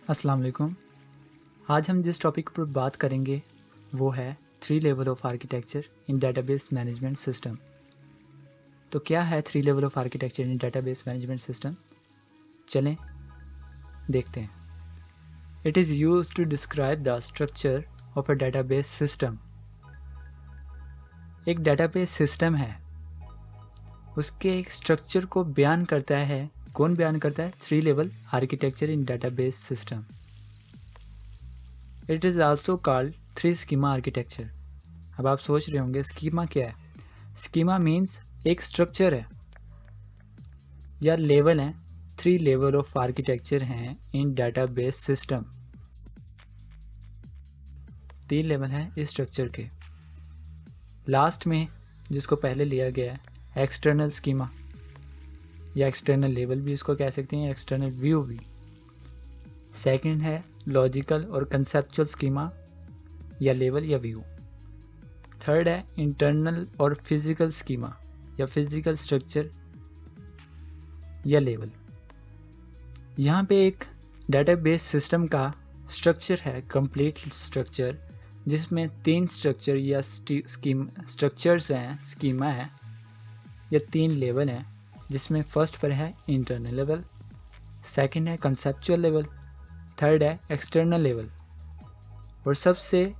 अस्सलाम वालेकुम। आज हम जिस टॉपिक पर बात करेंगे वो है 3 level of architecture in database management system. तो क्या है 3 level of architecture in database management system? चलें देखते हैं। It is used to describe the structure of a database system. एक डेटाबेस सिस्टम है, उसके एक स्ट्रक्चर को बयान करता है। कौन बयान करता है? 3 level architecture in database system. It is also called 3 schema architecture. अब आप सोच रहे होंगे स्कीमा क्या है? स्कीमा मीन्स एक स्ट्रक्चर है या लेवल है। 3 लेवल ऑफ आर्किटेक्चर हैं इन डेटाबेस सिस्टम। 3 लेवल हैं इस स्ट्रक्चर के। लास्ट में जिसको पहले लिया गया है एक्सटर्नल स्कीमा या एक्सटर्नल लेवल भी इसको कह सकते हैं, एक्सटर्नल व्यू भी। सेकंड है लॉजिकल और कंसेप्चुअल स्कीमा या लेवल या व्यू। थर्ड है इंटरनल और फिजिकल स्कीमा या फिजिकल स्ट्रक्चर या लेवल। यहाँ पे एक डेटाबेस सिस्टम का स्ट्रक्चर है, कंप्लीट स्ट्रक्चर, जिसमें 3 स्ट्रक्चर या स्ट्रक्चर्स हैं, स्कीमा है या 3 लेवल हैं, जिसमें फर्स्ट पर है इंटरनल लेवल, सेकंड है कंसेप्चुअल लेवल, थर्ड है एक्सटर्नल लेवल। और सबसे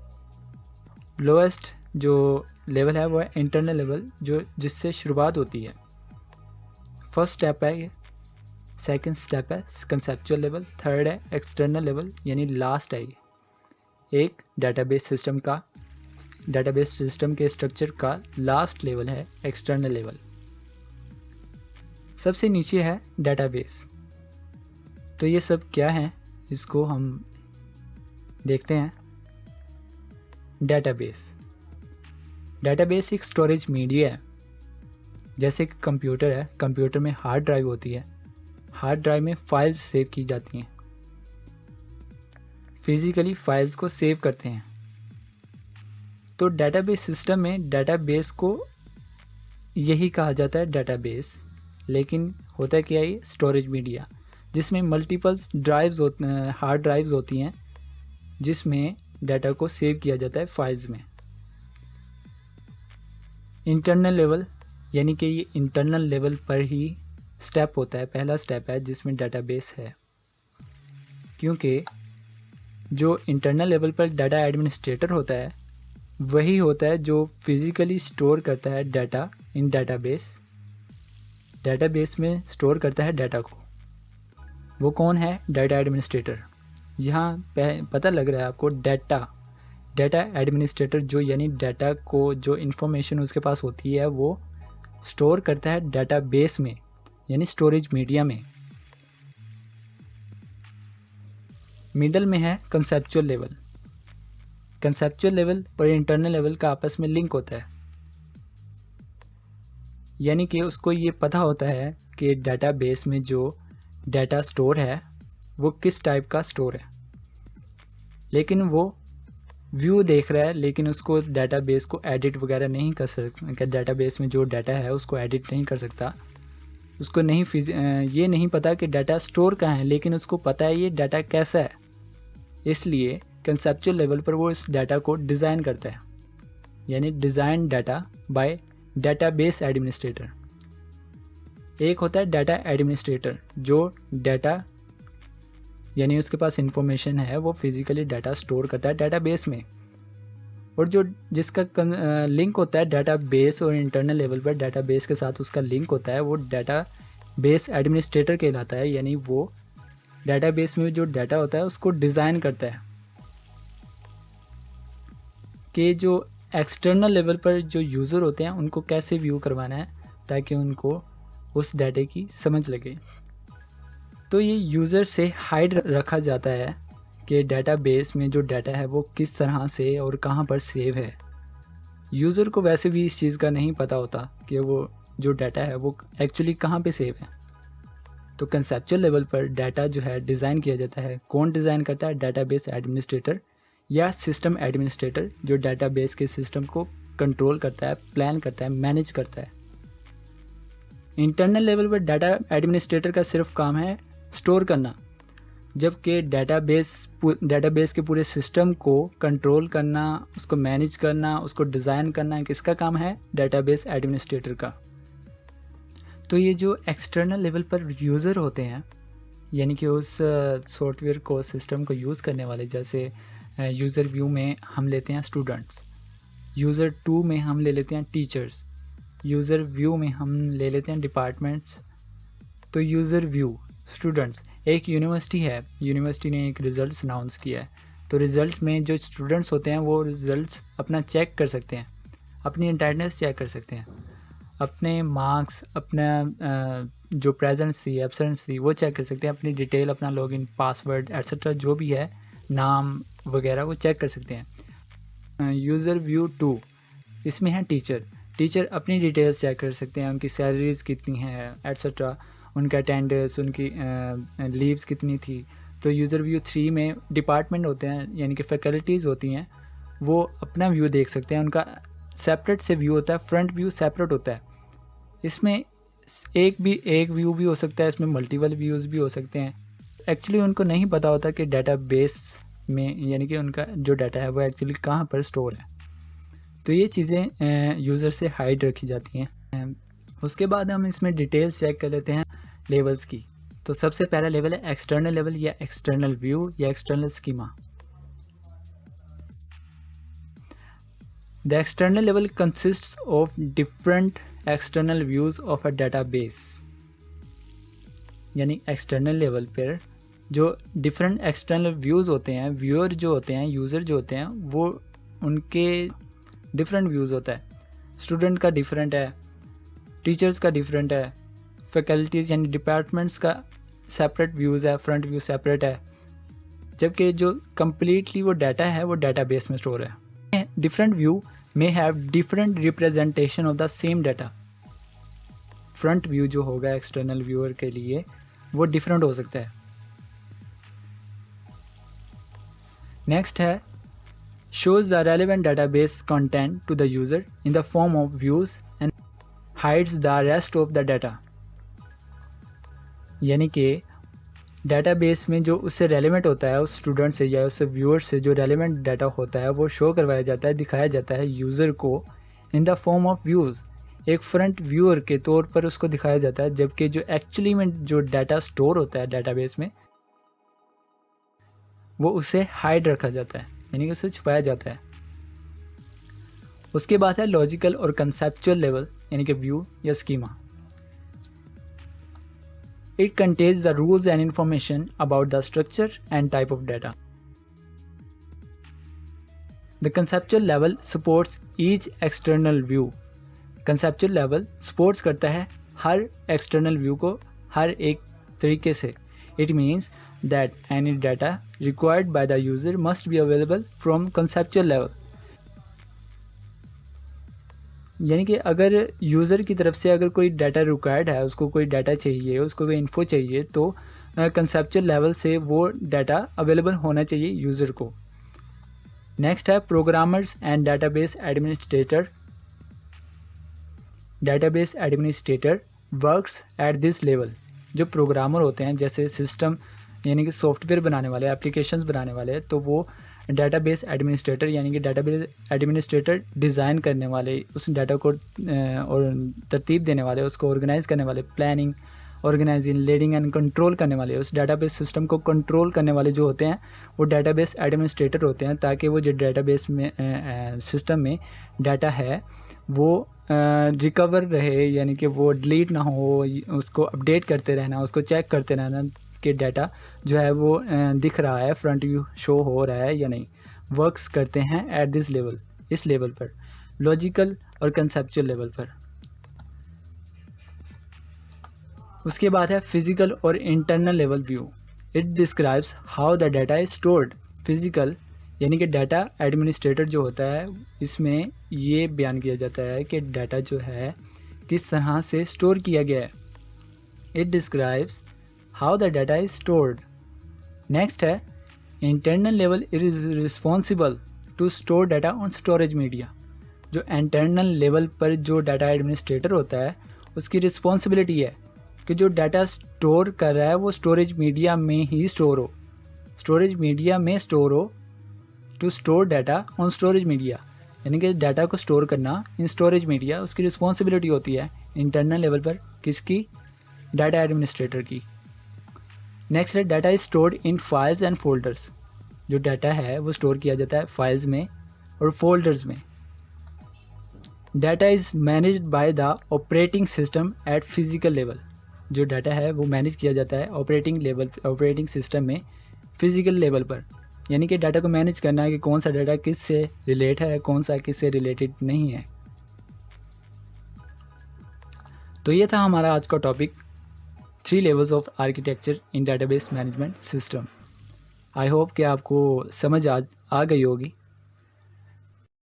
लोएस्ट जो लेवल है वो है इंटरनल लेवल, जो जिससे शुरुआत होती है। फर्स्ट स्टेप है ये, सेकंड स्टेप है कंसेप्चुअल लेवल, थर्ड है एक्सटर्नल लेवल, यानी लास्ट है ये। एक डेटाबेस सिस्टम के स्ट्रक्चर का लास्ट लेवल है एक्सटर्नल लेवल। सबसे नीचे है डेटाबेस। तो ये सब क्या है इसको हम देखते हैं। डेटाबेस एक स्टोरेज मीडिया है। जैसे कि कंप्यूटर है, कंप्यूटर में हार्ड ड्राइव होती है, हार्ड ड्राइव में फाइल्स सेव की जाती हैं, फिजिकली फाइल्स को सेव करते हैं। तो डेटाबेस सिस्टम में डेटाबेस को यही कहा जाता है डेटाबेस, लेकिन होता क्या है? स्टोरेज मीडिया, जिसमें मल्टीपल ड्राइव्स हार्ड ड्राइव्स होती हैं, जिसमें डाटा को सेव किया जाता है फाइल्स में। इंटरनल लेवल, यानी कि ये इंटरनल लेवल पर ही स्टेप होता है, पहला स्टेप है जिसमें डाटाबेस है। क्योंकि जो इंटरनल लेवल पर डाटा एडमिनिस्ट्रेटर होता है वही होता है जो फिजिकली स्टोर करता है डाटा इन डेटाबेस में स्टोर करता है डाटा को। वो कौन है? Data administrator. यहाँ पता लग रहा है आपको, डाटा एडमिनिस्ट्रेटर जो यानी डाटा को, जो इन्फॉर्मेशन उसके पास होती है वो स्टोर करता है डेटाबेस में, यानी स्टोरेज मीडिया में। मिडल में है कंसेप्चुअल लेवल। कंसेप्चुअल लेवल और इंटरनल लेवल का आपस में लिंक होता है, यानी कि उसको ये पता होता है कि डेटाबेस में जो डाटा स्टोर है वो किस टाइप का स्टोर है। लेकिन वो व्यू देख रहा है, लेकिन उसको डेटाबेस को एडिट वगैरह नहीं कर सकता। डेटाबेस में जो डाटा है उसको एडिट नहीं कर सकता। उसको ये नहीं पता कि डाटा स्टोर कहाँ है, लेकिन उसको पता है ये डाटा कैसा है। इसलिए कंसेप्चुअल लेवल पर वो इस डाटा को डिज़ाइन करता है, यानी design data by database administrator. एक होता है डाटा एडमिनिस्ट्रेटर, जो डाटा यानी उसके पास इंफॉर्मेशन है वो फिजिकली डाटा स्टोर करता है डेटाबेस में। और जो जिसका लिंक होता है डेटाबेस और इंटरनल लेवल पर डेटाबेस के साथ उसका लिंक होता है, वो डेटाबेस एडमिनिस्ट्रेटर कहलाता है। यानी वो डेटाबेस में जो डाटा होता है उसको डिज़ाइन करता है कि जो एक्सटर्नल लेवल पर जो यूज़र होते हैं उनको कैसे व्यू करवाना है ताकि उनको उस डाटे की समझ लगे। तो ये यूज़र से हाइड रखा जाता है कि डेटाबेस में जो डाटा है वो किस तरह से और कहाँ पर सेव है। यूज़र को वैसे भी इस चीज़ का नहीं पता होता कि वो जो डाटा है वो एक्चुअली कहाँ पे सेव है। तो कंसेप्चुअल लेवल पर डाटा जो है डिज़ाइन किया जाता है। कौन डिज़ाइन करता है? डेटाबेस एडमिनिस्ट्रेटर या सिस्टम एडमिनिस्ट्रेटर, जो डेटाबेस के सिस्टम को कंट्रोल करता है, प्लान करता है, मैनेज करता है। इंटरनल लेवल पर डाटा एडमिनिस्ट्रेटर का सिर्फ काम है स्टोर करना, जबकि डेटाबेस के पूरे सिस्टम को कंट्रोल करना, उसको मैनेज करना, उसको डिज़ाइन करना किसका काम है? डेटाबेस एडमिनिस्ट्रेटर का। तो ये जो एक्सटर्नल लेवल पर यूज़र होते हैं, यानी कि उस सॉफ्टवेयर को, सिस्टम को यूज़ करने वाले, जैसे यूज़र व्यू में हम लेते हैं स्टूडेंट्स, यूज़र 2 में हम ले लेते हैं टीचर्स, यूज़र व्यू में हम ले लेते हैं डिपार्टमेंट्स। तो यूज़र व्यू स्टूडेंट्स, एक यूनिवर्सिटी है, यूनिवर्सिटी ने एक रिज़ल्ट अनाउंस किया है, तो रिज़ल्ट में जो स्टूडेंट्स होते हैं वो रिज़ल्ट्स अपना चेक कर सकते हैं, अपनी अटेंडेंस चेक कर सकते हैं, अपने मार्क्स, अपना जो प्रेजेंस थी, एब्सेंस थी, वो चेक कर सकते हैं, अपनी डिटेल, अपना लॉगिन, पासवर्ड एट्सेट्रा जो भी है, नाम वगैरह, वो चेक कर सकते हैं। यूज़र व्यू 2, इसमें है टीचर अपनी डिटेल्स चेक कर सकते हैं, उनकी सैलरीज़ कितनी हैं एट्सेट्रा, उनका अटेंडेंस, उनकी लीव्स कितनी थी। तो यूज़र व्यू 3 में डिपार्टमेंट होते हैं, यानी कि फैकल्टीज़ होती हैं, वो अपना व्यू देख सकते हैं, उनका सेपरेट से व्यू होता है, फ्रंट व्यू सेपरेट होता है। इसमें एक व्यू भी हो सकता है, इसमें मल्टीपल व्यूज़ भी हो सकते हैं। एक्चुअली उनको नहीं पता होता कि डेटाबेस में, यानी कि उनका जो डाटा है वो एक्चुअली कहाँ पर स्टोर है। तो ये चीज़ें यूज़र से हाइड रखी जाती हैं। उसके बाद हम इसमें डिटेल्स चेक कर लेते हैं लेवल्स की। तो सबसे पहला लेवल है एक्सटर्नल लेवल या एक्सटर्नल व्यू या external schema. The external level consists of different external views of a database। यानी एक्सटर्नल लेवल पर जो डिफरेंट एक्सटर्नल व्यूज़ होते हैं, व्यूअर जो होते हैं, यूज़र जो होते हैं, वो उनके डिफरेंट व्यूज़ होता है। स्टूडेंट का डिफरेंट है, टीचर्स का डिफरेंट है, फैकल्टीज़ यानी डिपार्टमेंट्स का सेपरेट व्यूज़ है, फ्रंट व्यू सेपरेट है, जबकि जो कम्प्लीटली वो डाटा है वो डाटाबेस में स्टोर है। Different view may have different representation of the same data। Front view जो होगा एक्सटर्नल व्यूअर के लिए वो डिफरेंट हो सकता है। नेक्स्ट है shows the relevant database content to the user in the form of views and hides the rest of the data। यानी कि डेटाबेस में जो उससे रेलेवेंट होता है, उस स्टूडेंट से या उस व्यूअर से जो रेलेवेंट डाटा होता है वो शो करवाया जाता है, दिखाया जाता है यूज़र को in the form of views, एक फ्रंट व्यूअर के तौर पर उसको दिखाया जाता है। जबकि जो एक्चुअली में जो डाटा स्टोर होता है डेटाबेस में वो उसे हाइड रखा जाता है, यानी कि उसे छुपाया जाता है। उसके बाद है लॉजिकल और कंसेप्चुअल लेवल, यानी कि व्यू या schema. It contains the rules and information about the structure and type of data। The conceptual level supports each external view। Conceptual level supports करता है हर external view को हर एक तरीके से। It means that any data required by the user must be available from conceptual level। यानी कि अगर user की तरफ से अगर कोई डाटा रिक्वायर्ड है, उसको कोई डाटा चाहिए, उसको कोई इन्फो चाहिए, तो कंसेप्चुअल लेवल से वो डाटा अवेलेबल होना चाहिए यूज़र को। नेक्स्ट है programmers and database administrator. Database administrator works at this level. जो प्रोग्रामर होते हैं, जैसे सिस्टम यानी कि सॉफ्टवेयर बनाने वाले, एप्लीकेशंस बनाने वाले, तो वो डेटाबेस एडमिनिस्ट्रेटर यानी कि डेटाबेस एडमिनिस्ट्रेटर डिज़ाइन करने वाले, उस डाटा को और तरतीब देने वाले, उसको ऑर्गेनाइज करने वाले, planning, organizing, leading and control करने वाले, उस डाटाबेस सिस्टम को कंट्रोल करने वाले जो होते हैं वो डेटाबेस एडमिनिस्ट्रेटर होते हैं, ताकि वो जो डेटाबेस में सिस्टम में डाटा है वो रिकवर रहे, यानी कि वो डिलीट ना हो, उसको अपडेट करते रहना, उसको चेक करते रहना कि डाटा जो है वो दिख रहा है, फ्रंट व्यू शो हो रहा है या नहीं। वर्क्स करते हैं एट दिस लेवल, इस लेवल पर, लॉजिकल और कंसेप्चुअल लेवल पर। उसके बाद है फिजिकल और internal level view. It describes how the data is stored. Physical यानी कि डाटा एडमिनिस्ट्रेटर जो होता है, इसमें ये बयान किया जाता है कि डाटा जो है किस तरह से स्टोर किया गया है। It describes how the data is stored. Next है internal level is responsible to store data on storage media. जो इंटरनल लेवल पर जो डाटा एडमिनिस्ट्रेटर होता है उसकी रिस्पॉन्सिबिलिटी है कि जो डाटा स्टोर कर रहा है वो स्टोरेज मीडिया में ही स्टोर हो, स्टोरेज मीडिया में स्टोर हो, to store data on storage media, यानी कि डाटा को स्टोर करना इन स्टोरेज मीडिया उसकी रिस्पॉन्सिबिलिटी होती है इंटरनल लेवल पर, किसकी, डाटा एडमिनिस्ट्रेटर की। नेक्स्ट है data is stored in files and folders, जो डाटा है वो स्टोर किया जाता है फाइल्स में और फोल्डर्स में। Data is managed by the operating system eight physical level, जो डाटा है वो मैनेज किया जाता है ऑपरेटिंग सिस्टम में फिजिकल लेवल पर, यानी कि डाटा को मैनेज करना है कि कौन सा डाटा किस से रिलेट है, कौन सा किस से रिलेटेड नहीं है। तो ये था हमारा आज का topic, 3 levels of architecture in database management system. I hope कि आपको समझ आ गई होगी।